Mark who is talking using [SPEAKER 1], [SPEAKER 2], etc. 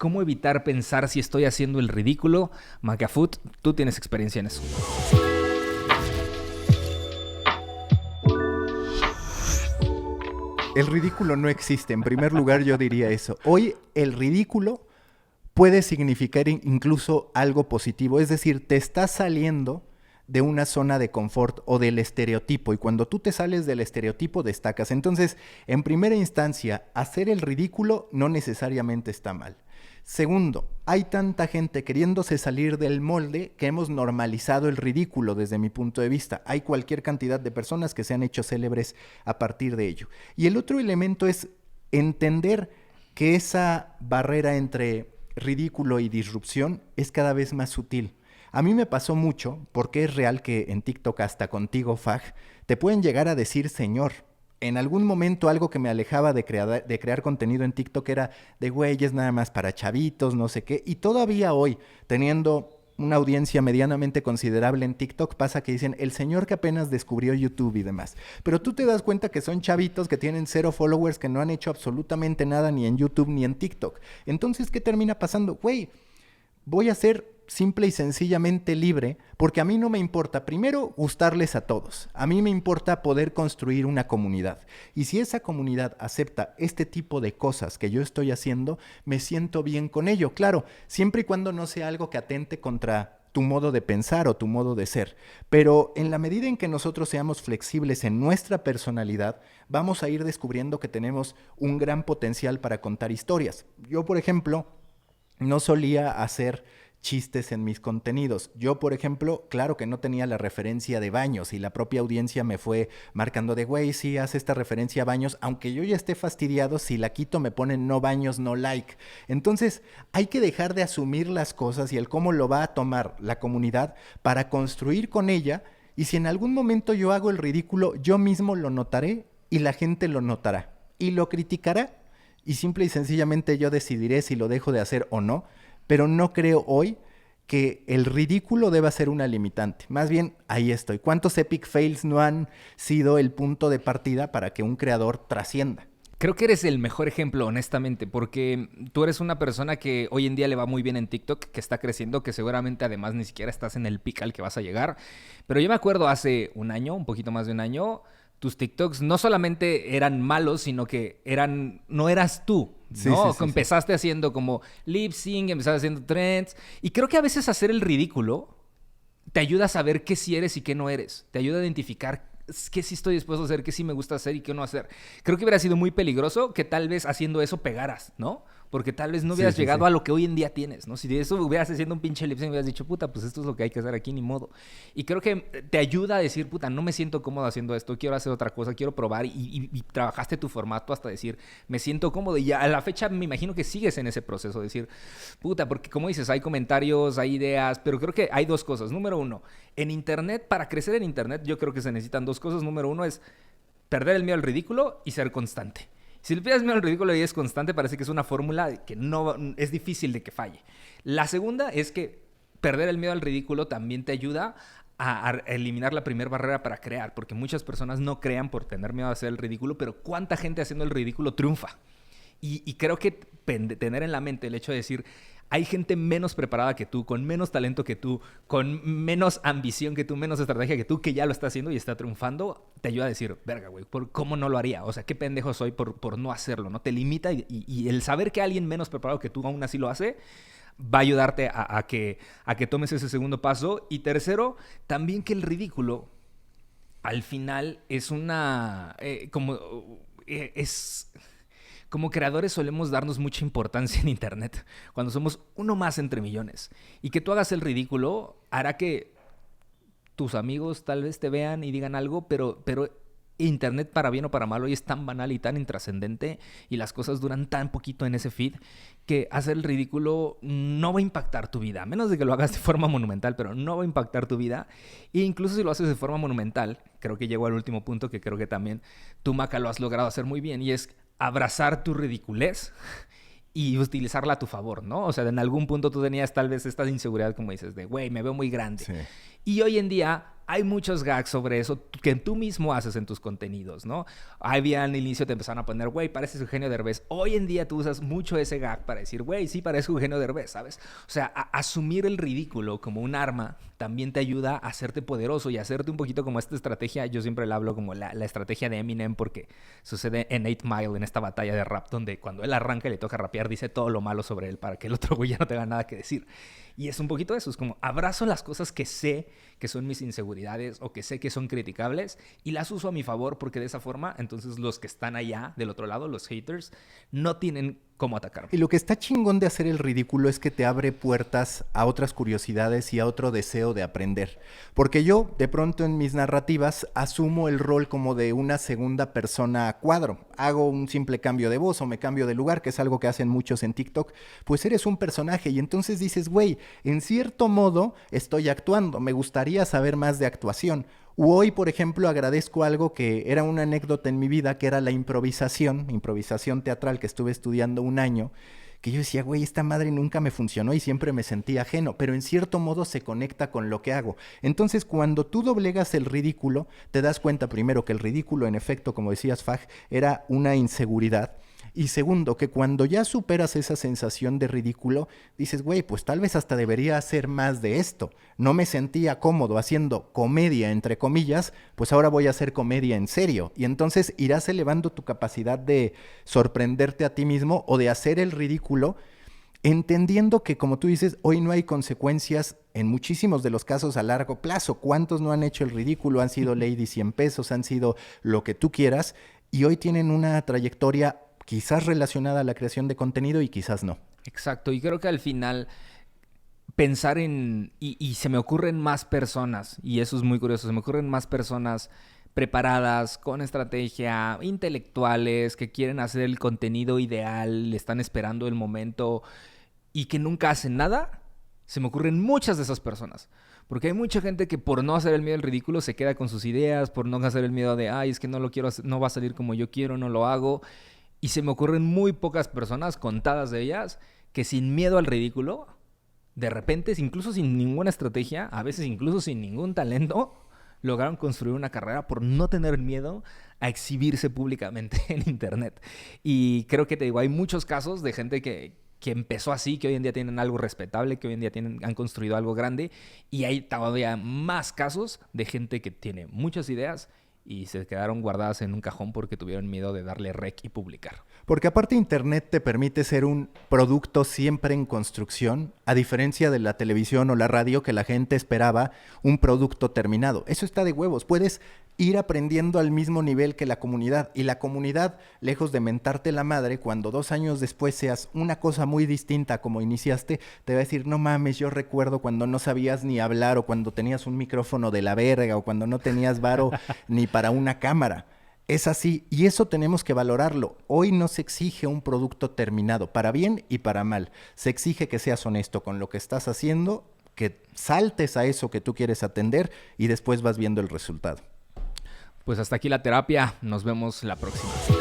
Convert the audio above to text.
[SPEAKER 1] ¿Cómo evitar pensar si estoy haciendo el ridículo? Macafut, tú tienes experiencia en eso.
[SPEAKER 2] El ridículo no existe. En primer lugar, yo diría eso. Hoy el ridículo puede significar incluso algo positivo. Es decir, te estás saliendo de una zona de confort o del estereotipo. Y cuando tú te sales del estereotipo, destacas. Entonces, en primera instancia, hacer el ridículo no necesariamente está mal. Segundo, hay tanta gente queriéndose salir del molde que hemos normalizado el ridículo desde mi punto de vista. Hay cualquier cantidad de personas que se han hecho célebres a partir de ello. Y el otro elemento es entender que esa barrera entre ridículo y disrupción es cada vez más sutil. A mí me pasó mucho, porque es real que en TikTok, hasta contigo, Faj, te pueden llegar a decir señor. En algún momento algo que me alejaba de crear contenido en TikTok era de güeyes nada más para chavitos, no sé qué. Y todavía hoy, teniendo una audiencia medianamente considerable en TikTok, pasa que dicen el señor que apenas descubrió YouTube y demás. Pero tú te das cuenta que son chavitos que tienen 0 followers, que no han hecho absolutamente nada ni en YouTube ni en TikTok. Entonces, ¿qué termina pasando? Güey, voy a ser simple y sencillamente libre, porque a mí no me importa, primero, gustarles a todos. A mí me importa poder construir una comunidad. Y si esa comunidad acepta este tipo de cosas que yo estoy haciendo, me siento bien con ello. Claro, siempre y cuando no sea algo que atente contra tu modo de pensar o tu modo de ser. Pero en la medida en que nosotros seamos flexibles en nuestra personalidad, vamos a ir descubriendo que tenemos un gran potencial para contar historias. Yo, por ejemplo, no solía hacer chistes en mis contenidos. Yo, por ejemplo, claro que no tenía la referencia de Baños y la propia audiencia me fue marcando de, güey, sí, haz esta referencia a Baños, aunque yo ya esté fastidiado, si la quito me ponen no Baños, no like. Entonces, hay que dejar de asumir las cosas y el cómo lo va a tomar la comunidad para construir con ella, y si en algún momento yo hago el ridículo, yo mismo lo notaré y la gente lo notará y lo criticará, y simple y sencillamente yo decidiré si lo dejo de hacer o no. Pero no creo hoy que el ridículo deba ser una limitante. Más bien, ahí estoy. ¿Cuántos epic fails no han sido el punto de partida para que un creador trascienda?
[SPEAKER 1] Creo que eres el mejor ejemplo, honestamente, porque tú eres una persona que hoy en día le va muy bien en TikTok, que está creciendo, que seguramente además ni siquiera estás en el pic al que vas a llegar. Pero yo me acuerdo hace un año, un poquito más de un año, tus TikToks no solamente eran malos, sino que no eras tú, ¿no? Sí, empezaste haciendo como lip sync, empezaste haciendo trends. Y creo que a veces hacer el ridículo te ayuda a saber qué sí eres y qué no eres. Te ayuda a identificar qué sí estoy dispuesto a hacer, qué sí me gusta hacer y qué no hacer. Creo que hubiera sido muy peligroso que tal vez haciendo eso pegaras, ¿no? Porque tal vez no hubieras llegado a lo que hoy en día tienes, ¿no? Si de eso hubieras haciendo un pinche lip sync, hubieras dicho, puta, pues esto es lo que hay que hacer aquí, ni modo. Y creo que te ayuda a decir, puta, no me siento cómodo haciendo esto, quiero hacer otra cosa, quiero probar. Y trabajaste tu formato hasta decir, me siento cómodo. Y a la fecha me imagino que sigues en ese proceso de decir, puta, porque como dices, hay comentarios, hay ideas, pero creo que hay dos cosas. Número uno, en internet, para crecer en internet, yo creo que se necesitan dos cosas. Número uno es perder el miedo al ridículo y ser constante. Si le pierdes miedo al ridículo y es constante, parece que es una fórmula que no es difícil de que falle. La segunda es que perder el miedo al ridículo también te ayuda a eliminar la primera barrera para crear, porque muchas personas no crean por tener miedo a hacer el ridículo, pero ¿cuánta gente haciendo el ridículo triunfa? Y creo que tener en la mente el hecho de decir, hay gente menos preparada que tú, con menos talento que tú, con menos ambición que tú, menos estrategia que tú, que ya lo está haciendo y está triunfando, te ayuda a decir, verga, güey, ¿cómo no lo haría? O sea, qué pendejo soy por no hacerlo, ¿no? Te limita y el saber que alguien menos preparado que tú aún así lo hace, va a ayudarte a que tomes ese segundo paso. Y tercero, también que el ridículo, al final, es Como creadores solemos darnos mucha importancia en internet cuando somos uno más entre millones. Y que tú hagas el ridículo hará que tus amigos tal vez te vean y digan algo, pero internet, para bien o para mal, hoy es tan banal y tan intrascendente y las cosas duran tan poquito en ese feed que hacer el ridículo no va a impactar tu vida, a menos de que lo hagas de forma monumental, pero no va a impactar tu vida. E incluso si lo haces de forma monumental, creo que llego al último punto que creo que también tú, Maca, lo has logrado hacer muy bien, y es abrazar tu ridiculez y utilizarla a tu favor, ¿no? O sea, en algún punto tú tenías tal vez esta inseguridad, como dices, de, güey, me veo muy grande. Sí. Y hoy en día hay muchos gags sobre eso que tú mismo haces en tus contenidos, ¿no? Había al inicio te empezaron a poner, güey, pareces Eugenio Derbez. Hoy en día tú usas mucho ese gag para decir, güey, sí parezco Eugenio Derbez, ¿sabes? O sea, asumir el ridículo como un arma también te ayuda a hacerte poderoso y a hacerte un poquito como esta estrategia. Yo siempre la hablo como la estrategia de Eminem porque sucede en 8 Mile, en esta batalla de rap, donde cuando él arranca y le toca rapear, dice todo lo malo sobre él para que el otro güey ya no tenga nada que decir. Y es un poquito eso, es como abrazo las cosas que sé que son mis inseguridades o que sé que son criticables y las uso a mi favor porque de esa forma, entonces los que están allá del otro lado, los haters, no tienen cómo atacarme.
[SPEAKER 2] Y lo que está chingón de hacer el ridículo es que te abre puertas a otras curiosidades y a otro deseo de aprender. Porque yo, de pronto en mis narrativas, asumo el rol como de una segunda persona a cuadro. Hago un simple cambio de voz o me cambio de lugar, que es algo que hacen muchos en TikTok. Pues eres un personaje y entonces dices, güey, en cierto modo estoy actuando. Me gustaría saber más de actuación. Hoy, por ejemplo, agradezco algo que era una anécdota en mi vida, que era la improvisación teatral que estuve estudiando un año, que yo decía, güey, esta madre nunca me funcionó y siempre me sentí ajeno, pero en cierto modo se conecta con lo que hago. Entonces, cuando tú doblegas el ridículo, te das cuenta primero que el ridículo, en efecto, como decías, Faj, era una inseguridad. Y segundo, que cuando ya superas esa sensación de ridículo, dices, güey, pues tal vez hasta debería hacer más de esto. No me sentía cómodo haciendo comedia, entre comillas, pues ahora voy a hacer comedia en serio. Y entonces irás elevando tu capacidad de sorprenderte a ti mismo o de hacer el ridículo, entendiendo que, como tú dices, hoy no hay consecuencias en muchísimos de los casos a largo plazo. ¿Cuántos no han hecho el ridículo? Han sido Lady 100 pesos, han sido lo que tú quieras, y hoy tienen una trayectoria quizás relacionada a la creación de contenido y quizás no.
[SPEAKER 1] Exacto, y creo que al final pensar en, y se me ocurren más personas, y eso es muy curioso, se me ocurren más personas preparadas, con estrategia, intelectuales, que quieren hacer el contenido ideal, están esperando el momento y que nunca hacen nada. Se me ocurren muchas de esas personas. Porque hay mucha gente que por no hacer el miedo al ridículo se queda con sus ideas, por no hacer el miedo de, ay, es que no lo quiero hacer, no va a salir como yo quiero, no lo hago. Y se me ocurren muy pocas personas, contadas de ellas, que sin miedo al ridículo, de repente, incluso sin ninguna estrategia, a veces incluso sin ningún talento, lograron construir una carrera por no tener miedo a exhibirse públicamente en internet. Y creo que te digo, hay muchos casos de gente que empezó así, que hoy en día tienen algo respetable, que hoy en día han construido algo grande, y hay todavía más casos de gente que tiene muchas ideas y se quedaron guardadas en un cajón porque tuvieron miedo de darle rec y publicar.
[SPEAKER 2] Porque aparte Internet te permite ser un producto siempre en construcción, a diferencia de la televisión o la radio, que la gente esperaba un producto terminado. Eso está de huevos. Puedes ir aprendiendo al mismo nivel que la comunidad. Y la comunidad, lejos de mentarte la madre, cuando 2 años después seas una cosa muy distinta como iniciaste, te va a decir, no mames, yo recuerdo cuando no sabías ni hablar, o cuando tenías un micrófono de la verga, o cuando no tenías varo ni para una cámara. Es así, y eso tenemos que valorarlo. Hoy no se exige un producto terminado, para bien y para mal. Se exige que seas honesto con lo que estás haciendo, que saltes a eso que tú quieres atender y después vas viendo el resultado.
[SPEAKER 1] Pues hasta aquí la terapia. Nos vemos la próxima.